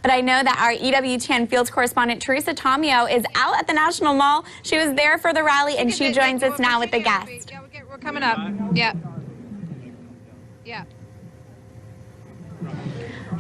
But I know that our EWTN Fields correspondent Teresa Tomeo is out at the National Mall. She was there for the rally, and she joins us now with the guest. Yeah, we're coming up. Yeah. Yeah.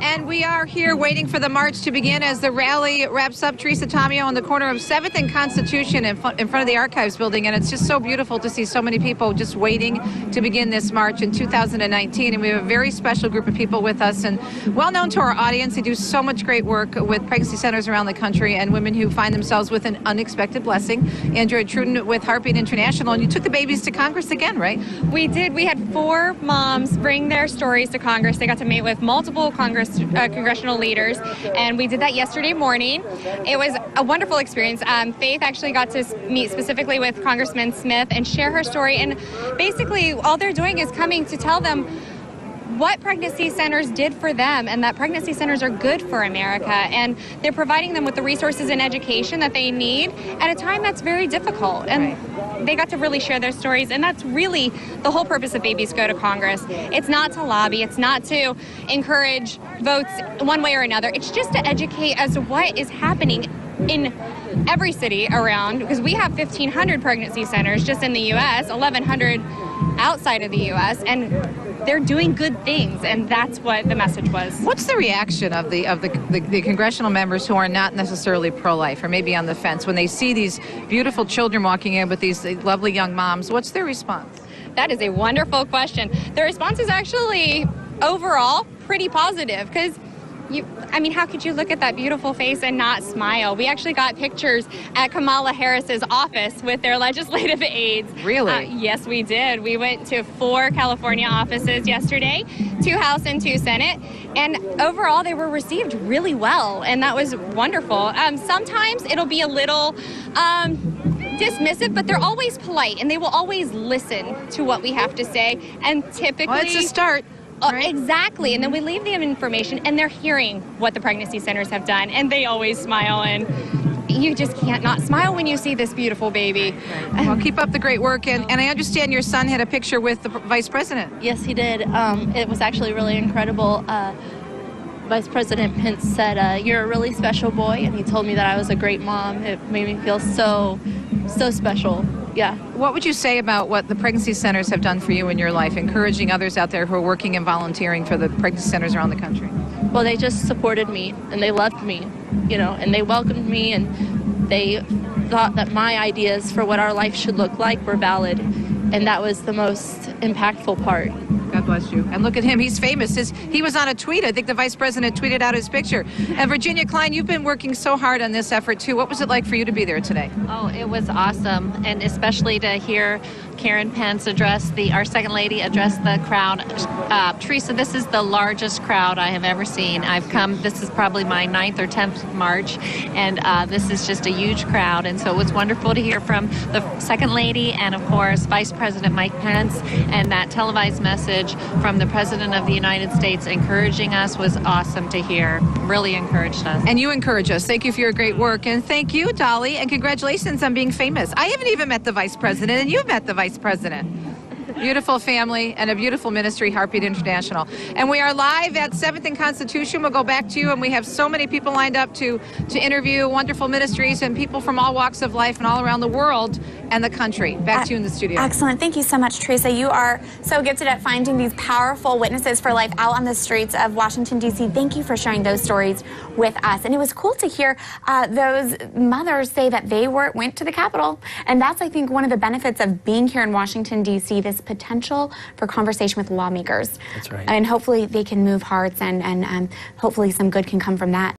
And we are here waiting for the march to begin as the rally wraps up. Teresa Tomeo on the corner of 7th and Constitution in front of the Archives building. And it's just so beautiful to see so many people just waiting to begin this march in 2019. And we have a very special group of people with us, and well known to our audience. They do so much great work with pregnancy centers around the country and women who find themselves with an unexpected blessing. Andrea Trudden with Heartbeat International. And you took the babies to Congress again, right? We did. We had 4 moms bring their stories to Congress. They got to meet with multiple congressional leaders, and we did that yesterday morning. It was a wonderful experience. Faith actually got to meet specifically with Congressman Smith and share her story, and basically all they're doing is coming to tell them what pregnancy centers did for them, and that pregnancy centers are good for America, and they're providing them with the resources and education that they need at a time that's very difficult. And they got to really share their stories, and that's really the whole purpose of Babies Go to Congress. It's not to lobby, it's not to encourage votes one way or another. It's just to educate as to what is happening in every city around, because we have 1,500 pregnancy centers just in the U.S., 1,100 outside of the U.S., and they're doing good things, and that's what the message was. What's the reaction of the congressional members who are not necessarily pro-life or maybe on the fence when they see these beautiful children walking in with these lovely young moms? What's their response? That is a wonderful question. The response is actually overall pretty positive, because how could you look at that beautiful face and not smile? We actually got pictures at Kamala Harris's office with their legislative aides. Really? Yes, we did. We went to 4 California offices yesterday, 2 House and 2 Senate, and overall they were received really well, and that was wonderful. Sometimes it'll be a little dismissive, but they're always polite, and they will always listen to what we have to say, and typically... Well, it's a start. Right. Exactly, and then we leave them information, and they're hearing what the pregnancy centers have done, and they always smile, and you just can't not smile when you see this beautiful baby. Well, keep up the great work, and I understand your son had a picture with the Vice President. Yes, he did. It was actually really incredible. Vice President Pence said, "You're a really special boy," and he told me that I was a great mom. It made me feel so special. Yeah. What would you say about what the pregnancy centers have done for you in your life, encouraging others out there who are working and volunteering for the pregnancy centers around the country? Well, they just supported me, and they loved me, and they welcomed me, and they thought that my ideas for what our life should look like were valid, and that was the most impactful part. God bless you. And look at him. He's famous. He was on a tweet. I think the Vice President tweeted out his picture. And Virginia, Cline, you've been working so hard on this effort, too. What was it like for you to be there today? Oh, it was awesome. And especially to hear Karen Pence our second lady address the crowd. Teresa, this is the largest crowd I have ever seen. This is probably my 9th or 10th march, and this is just a huge crowd. And so it was wonderful to hear from the second lady and, of course, Vice President Mike Pence, and that televised message from the President of the United States encouraging us was awesome to hear. Really encouraged us. And you encourage us. Thank you for your great work. And thank you, Dolly, and congratulations on being famous. I haven't even met the Vice President, and you've met the Vice President. Beautiful family and a beautiful ministry, Heartbeat International. And we are live at 7th and Constitution. We'll go back to you, and we have so many people lined up to interview wonderful ministries and people from all walks of life and all around the world and the country. Back to you in the studio. Excellent. Thank you so much, Teresa. You are so gifted at finding these powerful witnesses for life out on the streets of Washington, D.C. Thank you for sharing those stories with us. And it was cool to hear those mothers say that they went to the Capitol. And that's, I think, one of the benefits of being here in Washington, D.C., this potential for conversation with lawmakers. That's right. And hopefully they can move hearts, and hopefully some good can come from that.